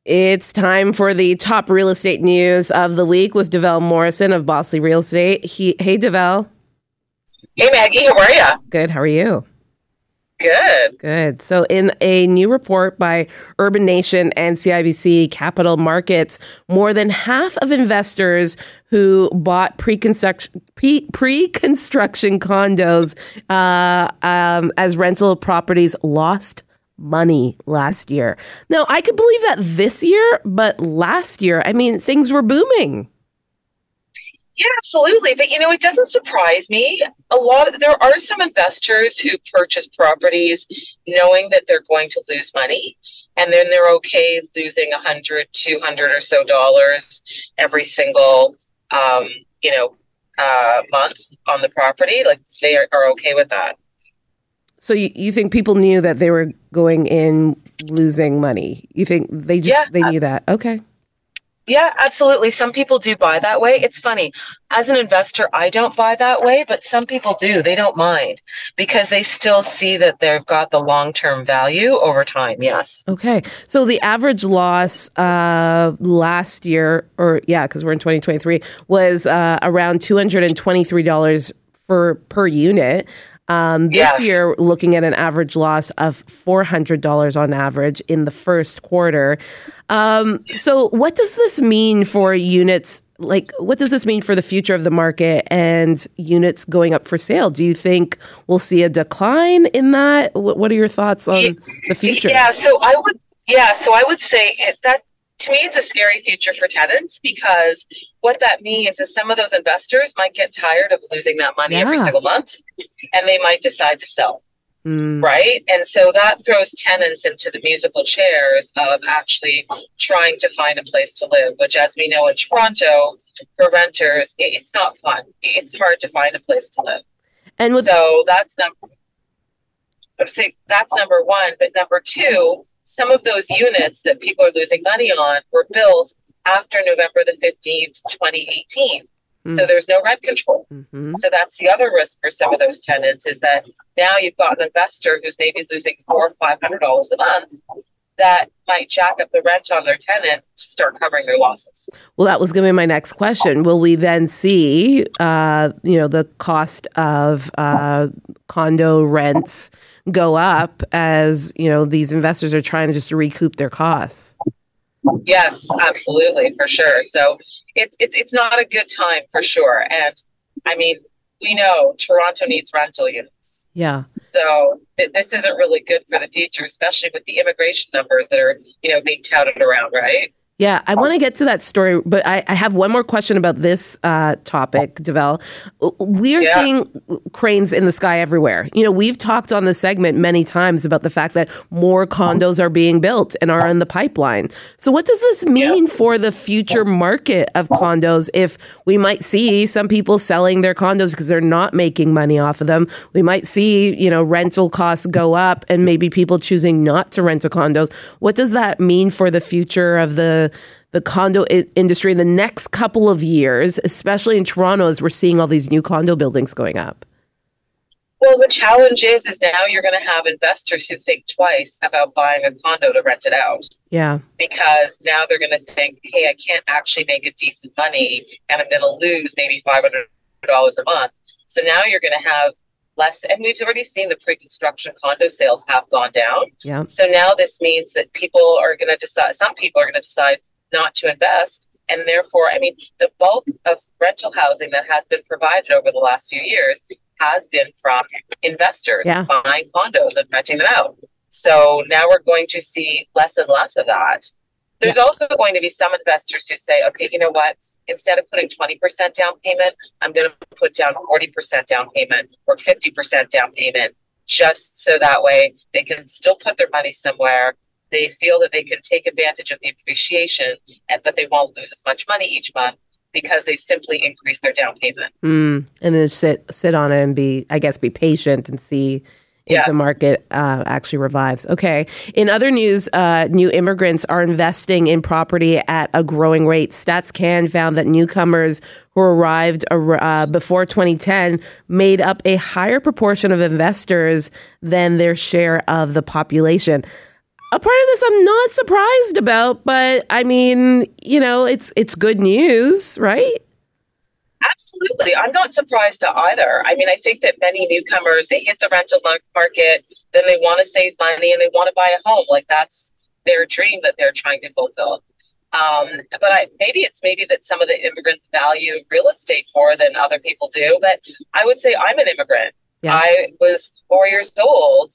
It's time for the top real estate news of the week with Develle Morrison of Bosley Real Estate. Hey, Develle. Hey, Maggie. How are you? Good. How are you? Good. Good. So in a new report by Urban Nation and CIBC Capital Markets, more than half of investors who bought pre-construction condos as rental properties lost money last year. Now, I could believe that this year, but last year, things were booming. Yeah, absolutely. But, it doesn't surprise me. There are some investors who purchase properties knowing that they're going to lose money. And then they're okay losing $100, $200 or so dollars every single, month on the property. Like they are okay with that. So you think people knew that they were going in losing money? You think they knew that? Okay. Yeah, absolutely. Some people do buy that way. It's funny. As an investor, I don't buy that way, but some people do. They don't mind because they still see that they've got the long-term value over time. Yes. Okay. So the average loss last year, because we're in 2023, was around $223 per unit. This year, looking at an average loss of $400 on average in the first quarter. So what does this mean for units? Like, what does this mean for the future of the market and units going up for sale? Do you think we'll see a decline in that? What are your thoughts on the future? So I would say that to me, it's a scary future for tenants because what that means is some of those investors might get tired of losing that money every single month and they might decide to sell. Right. And so that throws tenants into the musical chairs of actually trying to find a place to live, which, as we know in Toronto, for renters, it's not fun. It's hard to find a place to live. And so that's number one. But number two, some of those units that people are losing money on were built after November the 15th, 2018. So there's no rent control. So that's the other risk for some of those tenants is that now you've got an investor who's maybe losing $400 or $500 a month that might jack up the rent on their tenant to start covering their losses. Well, that was going to be my next question. Will we then see, the cost of condo rents go up as, these investors are trying to just recoup their costs? Yes, absolutely, for sure. So it's not a good time for sure. And we know Toronto needs rental units. Yeah. So this isn't really good for the future, especially with the immigration numbers that are, being touted around, right? Yeah, I want to get to that story, but I have one more question about this topic, Develle. We are seeing cranes in the sky everywhere. We've talked on the segment many times about the fact that more condos are being built and are in the pipeline. So what does this mean for the future market of condos if we might see some people selling their condos because they're not making money off of them? We might see, rental costs go up and maybe people choosing not to rent a condos. What does that mean for the future of the condo industry in the next couple of years, especially in Toronto, as we're seeing all these new condo buildings going up? Well, the challenge is now you're going to have investors who think twice about buying a condo to rent it out. Yeah. Because now they're going to think, hey, I can't actually make a decent money and I'm going to lose maybe $500 a month. So now you're going to have less, and we've already seen the pre-construction condo sales have gone down. Yeah. So now this means that some people are going to decide not to invest. And therefore, the bulk of rental housing that has been provided over the last few years has been from investors buying condos and renting them out. So now we're going to see less and less of that. There's also going to be some investors who say, okay, you know what? Instead of putting 20% down payment, I'm going to put down 40% down payment or 50% down payment, just so that way they can still put their money somewhere. They feel that they can take advantage of the appreciation, but they won't lose as much money each month because they've simply increased their down payment. And then sit on it and be patient and see if the market actually revives. Okay. In other news, new immigrants are investing in property at a growing rate. StatsCan found that newcomers who arrived before 2010 made up a higher proportion of investors than their share of the population. A part of this I'm not surprised about, but I mean, it's good news, right? Absolutely. I'm not surprised either. I mean, I think that many newcomers, they hit the rental market, then they want to save money and they want to buy a home. Like that's their dream that they're trying to fulfill. But maybe that some of the immigrants value real estate more than other people do. But I would say I'm an immigrant. Yeah. I was 4 years old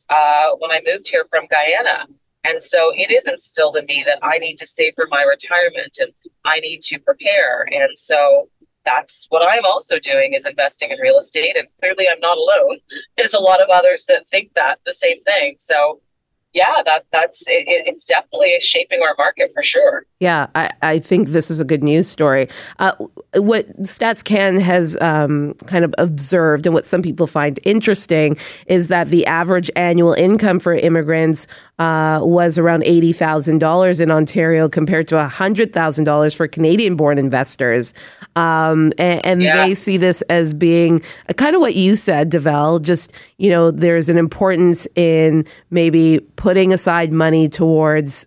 when I moved here from Guyana. And so it is instilled in me that I need to save for my retirement and I need to prepare. And so that's what I'm also doing, is investing in real estate. And clearly I'm not alone. There's a lot of others that think that the same thing. So yeah, it's definitely shaping our market for sure. Yeah, I think this is a good news story. What StatsCan has kind of observed, and what some people find interesting, is that the average annual income for immigrants was around $80,000 in Ontario compared to $100,000 for Canadian-born investors. And they see this as being kind of what you said, Devel, just, there's an importance in maybe putting aside money towards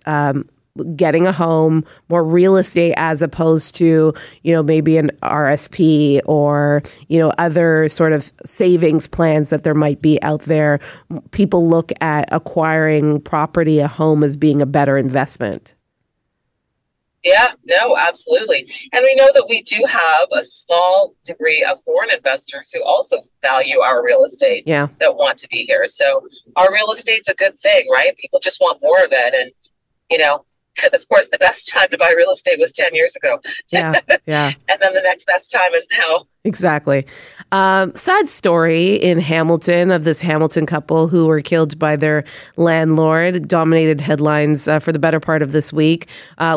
getting a home, more real estate, as opposed to, maybe an RSP or, other sort of savings plans that there might be out there. People look at acquiring property, a home, as being a better investment. Yeah, no, absolutely. And we know that we do have a small degree of foreign investors who also value our real estate, that want to be here. So our real estate's a good thing, right? People just want more of it. And, of course, the best time to buy real estate was 10 years ago. Yeah. And then the next best time is now. Exactly. Sad story in Hamilton of this Hamilton couple who were killed by their landlord. Dominated headlines for the better part of this week.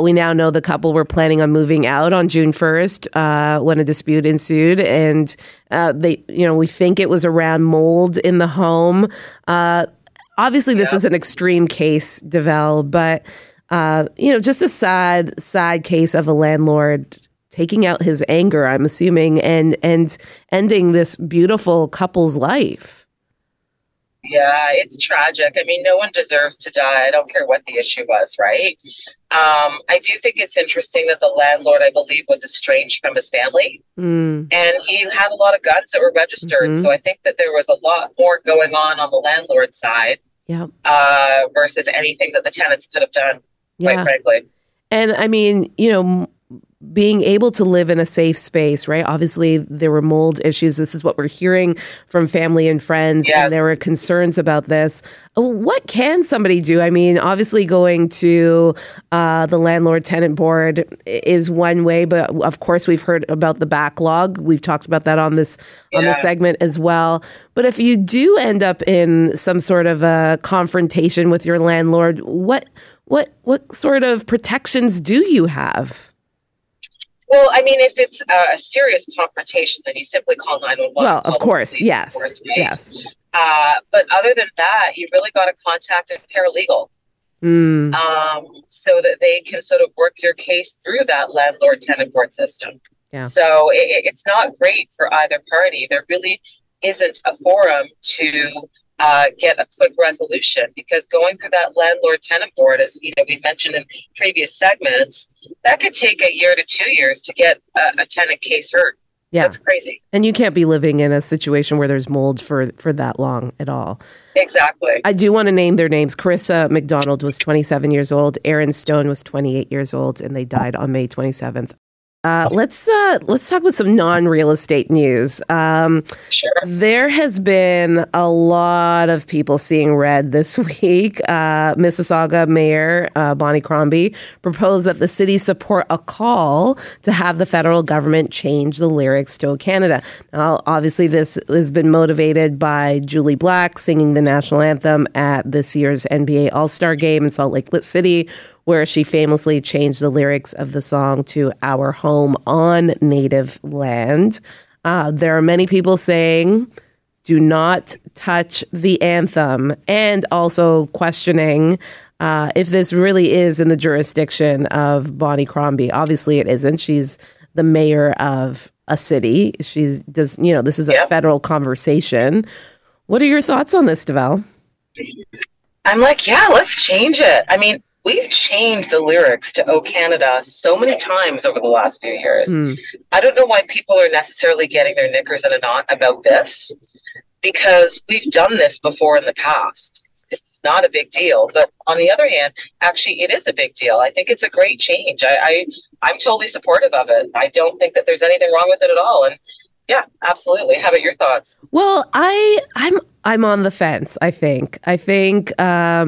We now know the couple were planning on moving out on June 1st when a dispute ensued. And we think it was around mold in the home. Obviously, this is an extreme case, Devel, but just a sad case of a landlord taking out his anger, I'm assuming, and ending this beautiful couple's life. Yeah, it's tragic. I mean, no one deserves to die. I don't care what the issue was, right? I do think it's interesting that the landlord, I believe, was estranged from his family. And he had a lot of guns that were registered. Mm-hmm. So I think that there was a lot more going on the landlord side versus anything that the tenants could have done, quite frankly. And I mean, being able to live in a safe space, right? Obviously, there were mold issues. This is what we're hearing from family and friends, and there were concerns about this. What can somebody do? I mean, obviously, going to the landlord-tenant board is one way, but of course, we've heard about the backlog. We've talked about that on this segment as well. But if you do end up in some sort of a confrontation with your landlord, what sort of protections do you have? Well, I mean, if it's a serious confrontation, then you simply call 911. Well, of course, yes. Right? Yes. But other than that, you've really got to contact a paralegal so that they can sort of work your case through that landlord-tenant board system. Yeah. So it's not great for either party. There really isn't a forum to get a quick resolution, because going through that landlord-tenant board, as we mentioned in previous segments, that could take a year to 2 years to get a tenant case heard. Yeah. That's crazy. And you can't be living in a situation where there's mold for that long at all. Exactly. I do want to name their names. Carissa McDonald was 27 years old. Aaron Stone was 28 years old, and they died on May 27th. Let's talk about some non-real estate news. Sure. There has been a lot of people seeing red this week. Mississauga Mayor Bonnie Crombie proposed that the city support a call to have the federal government change the lyrics to "O Canada." Now, obviously, this has been motivated by Julie Black singing the national anthem at this year's NBA All-Star Game in Salt Lake City, where she famously changed the lyrics of the song to "Our Home on Native Land." There are many people saying, do not touch the anthem, and also questioning if this really is in the jurisdiction of Bonnie Crombie. Obviously, it isn't. She's the mayor of a city. This is a federal conversation. What are your thoughts on this, Devel? I'm like, yeah, let's change it. I mean, we've changed the lyrics to "Oh Canada" so many times over the last few years. I don't know why people are necessarily getting their knickers in a knot about this, because we've done this before in the past. It's not a big deal. But on the other hand, actually, it is a big deal. I think it's a great change. I'm totally supportive of it. I don't think that there's anything wrong with it at all. And yeah, absolutely. How about your thoughts? Well, I'm on the fence. I think, I think there are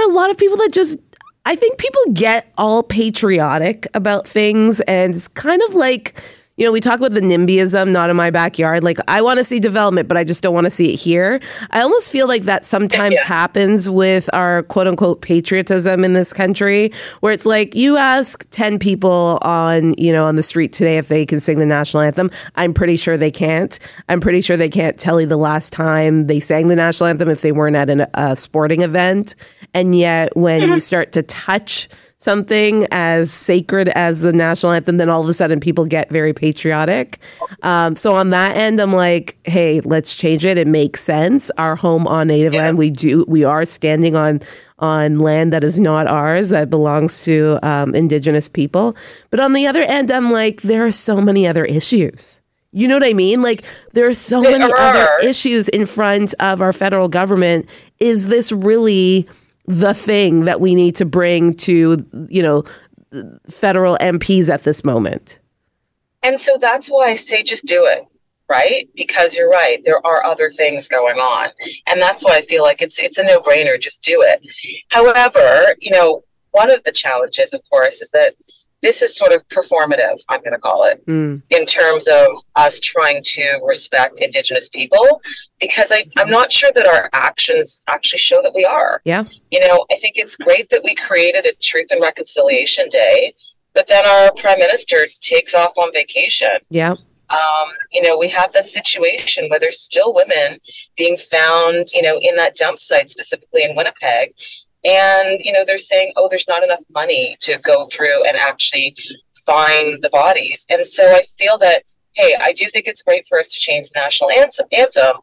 a lot of people that I think people get all patriotic about things, and it's kind of like, you know, we talk about the NIMBYism, not in my backyard. Like, I want to see development, but I just don't want to see it here. I almost feel like that sometimes happens with our quote unquote patriotism in this country, where it's like, you ask 10 people on the street today if they can sing the national anthem. I'm pretty sure they can't. I'm pretty sure they can't tell you the last time they sang the national anthem if they weren't at a sporting event. And yet when you start to touch something as sacred as the national anthem, then all of a sudden people get very patriotic. So on that end, I'm like, hey, let's change it. It makes sense. Our home on native land, we are standing on land that is not ours, that belongs to Indigenous people. But on the other end, I'm like, there are so many other issues. You know what I mean? Like, there are so many other issues in front of our federal government. Is this really the thing that we need to bring to, federal MPs at this moment? And so that's why I say just do it, right? Because you're right, there are other things going on. And that's why I feel like it's a no-brainer, just do it. However, one of the challenges, of course, is that this is sort of performative, I'm going to call it, in terms of us trying to respect Indigenous people, because I'm not sure that our actions actually show that we are. Yeah. I think it's great that we created a Truth and Reconciliation Day, but then our Prime Minister takes off on vacation. Yeah. We have that situation where there's still women being found, in that dump site, specifically in Winnipeg. And, they're saying, oh, there's not enough money to go through and actually find the bodies. And so I feel that, hey, I do think it's great for us to change the national anthem,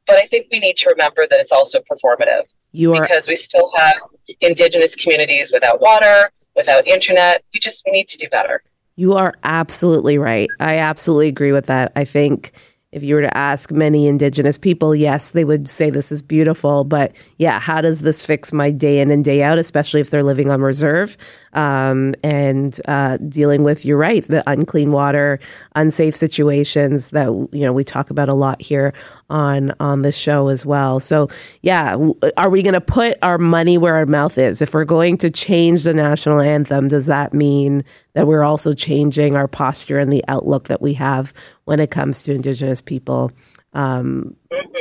but I think we need to remember that it's also performative. Because we still have Indigenous communities without water, without internet. We need to do better. You are absolutely right. I absolutely agree with that. I think if you were to ask many Indigenous people, yes, they would say this is beautiful. But yeah, how does this fix my day in and day out, especially if they're living on reserve and dealing with, you're right, the unclean water, unsafe situations that, we talk about a lot here on this show as well. So yeah, are we going to put our money where our mouth is? If we're going to change the national anthem, does that mean that we're also changing our posture and the outlook that we have when it comes to Indigenous people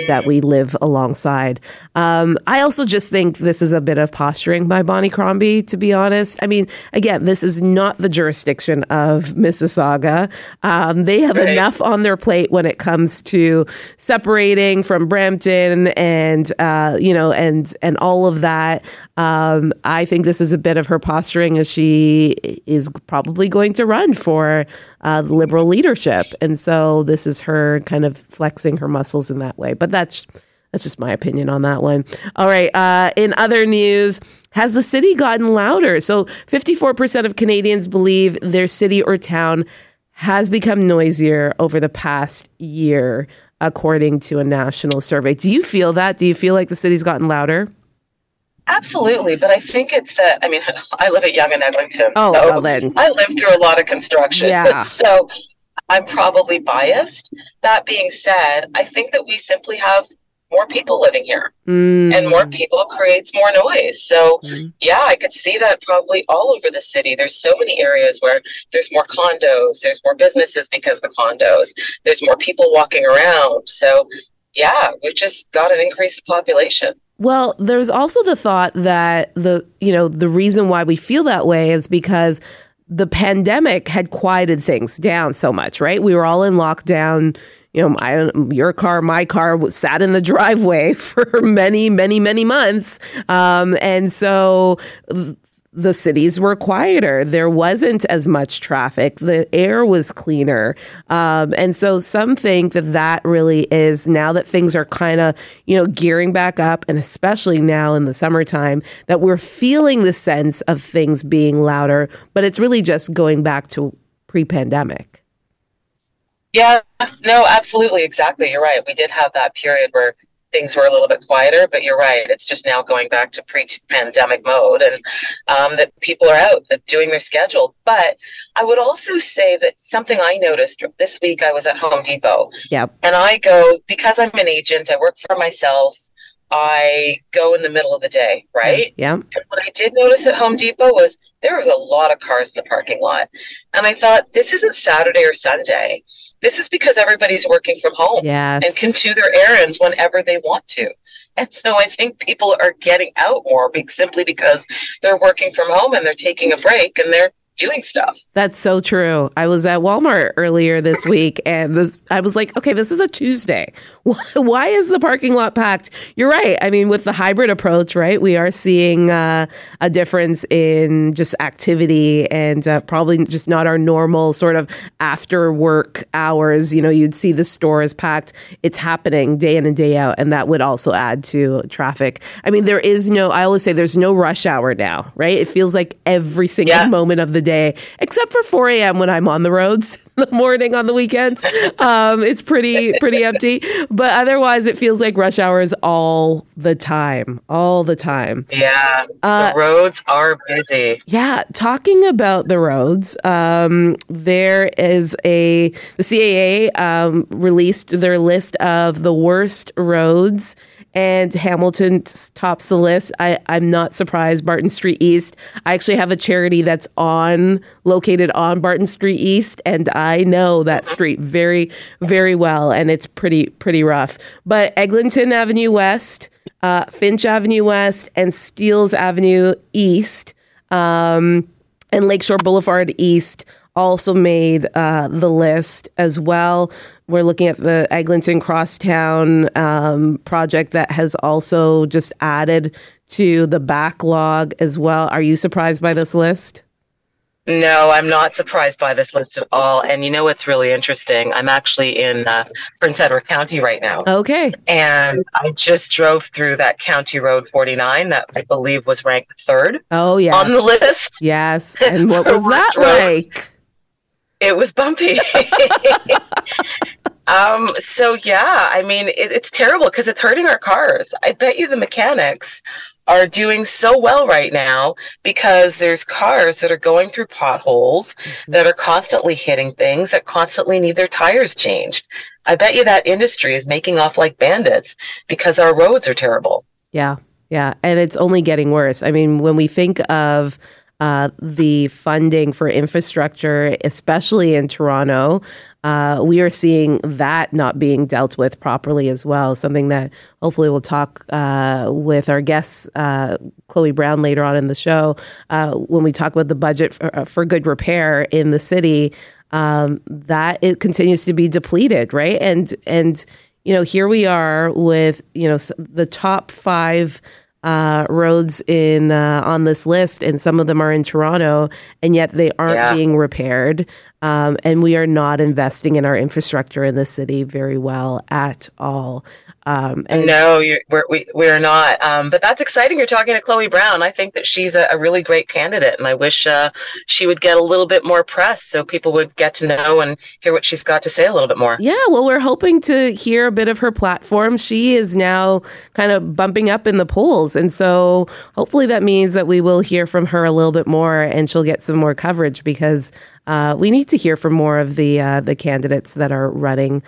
that we live alongside? I also just think this is a bit of posturing by Bonnie Crombie, to be honest. I mean, again, this is not the jurisdiction of Mississauga. They have enough on their plate when it comes to separating from Brampton and all of that. I think this is a bit of her posturing, as she is probably going to run for the Liberal leadership. And so this is her kind of flexing her muscles in that way. But that's just my opinion on that one. All right. In other news, has the city gotten louder? So 54% of Canadians believe their city or town has become noisier over the past year, according to a national survey. Do you feel that? Do you feel like the city's gotten louder? Absolutely. But I think it's that, I live at Yonge and Eglinton. Oh, so well then. I lived through a lot of construction. Yeah. So I'm probably biased. That being said, I think that we simply have more people living here, and more people creates more noise. So yeah, I could see that probably all over the city. There's so many areas where there's more condos, there's more businesses because of the condos, there's more people walking around. So yeah, we've just got an increased population. Well, there's also the thought that the reason why we feel that way is because the pandemic had quieted things down so much, right? We were all in lockdown. Your car, my car sat in the driveway for many, many, many months. And so the cities were quieter. There wasn't as much traffic. The air was cleaner. And so some think that really is, now that things are kind of, gearing back up, and especially now in the summertime, that we're feeling the sense of things being louder, but it's really just going back to pre-pandemic. Yeah, no, absolutely. Exactly. You're right. We did have that period where things were a little bit quieter, but you're right. It's just now going back to pre-pandemic mode, and that people are out doing their schedule. But I would also say that something I noticed this week, I was at Home Depot. Yep. And I go, because I'm an agent, I work for myself, I go in the middle of the day, right? Yeah. And what I did notice at Home Depot was there was a lot of cars in the parking lot. And I thought, this isn't Saturday or Sunday. This is because everybody's working from home and can do their errands whenever they want to. And so I think people are getting out more simply because they're working from home and they're taking a break and they're doing stuff. That's so true. I was at Walmart earlier this week, and I was like, okay, this is a Tuesday. Why is the parking lot packed? You're right. I mean, with the hybrid approach, right, we are seeing a difference in just activity, and probably just not our normal sort of after work hours. You'd see the stores packed. It's happening day in and day out, and that would also add to traffic. I mean, I always say there's no rush hour now, right? It feels like every single moment of the day, except for 4 a.m. when I'm on the roads in the morning on the weekends. It's pretty empty. But otherwise, it feels like rush hour is all the time. Yeah, the roads are busy. Yeah, talking about the roads, there is the CAA released their list of the worst roads, and Hamilton tops the list. I'm not surprised. Barton Street East. I actually have a charity that's located on Barton Street East, and I know that street very, very well, and it's pretty rough. But Eglinton Avenue West, Finch Avenue West, and Steeles Avenue East, and Lakeshore Boulevard East also made the list as well. We're looking at the Eglinton Crosstown project that has also just added to the backlog as well. Are you surprised by this list? No, I'm not surprised by this list at all. And you know what's really interesting? I'm actually in Prince Edward County right now. Okay. And I just drove through that County Road 49 that I believe was ranked third on the list. Yes. And what was that like? It was bumpy. So yeah, I mean, it's terrible because it's hurting our cars. I bet you the mechanics are doing so well right now because there's cars that are going through potholes, that are constantly hitting things, that constantly need their tires changed. I bet you that industry is making off like bandits because our roads are terrible. Yeah. And it's only getting worse. I mean, when we think of the funding for infrastructure, especially in Toronto, we are seeing that not being dealt with properly as well. Something that hopefully we'll talk with our guests, Chloe Brown, later on in the show, when we talk about the budget for good repair in the city, that it continues to be depleted, right? And here we are with the top 5 roads on this list, and some of them are in Toronto, and yet they aren't being repaired. And we are not investing in our infrastructure in the city very well at all. No, we're not. But that's exciting. You're talking to Chloe Brown. I think that she's a really great candidate, and I wish she would get a little bit more press so people would get to know and hear what she's got to say a little bit more. Yeah, well, we're hoping to hear a bit of her platform. She is now kind of bumping up in the polls, and so hopefully that means that we will hear from her a little bit more, and she'll get some more coverage, because we need to hear from more of the candidates that are running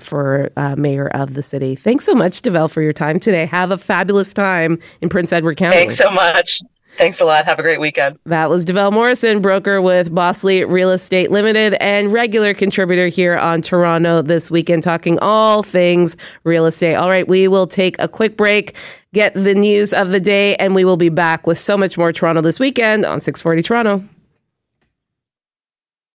for mayor of the city. Thanks so much, Devel, for your time today. Have a fabulous time in Prince Edward County. Thanks so much. Thanks a lot. Have a great weekend. That was Devel Morrison, broker with Bosley Real Estate Limited and regular contributor here on Toronto This Weekend, talking all things real estate. All right, we will take a quick break, get the news of the day, and we will be back with so much more Toronto This Weekend on 640 Toronto.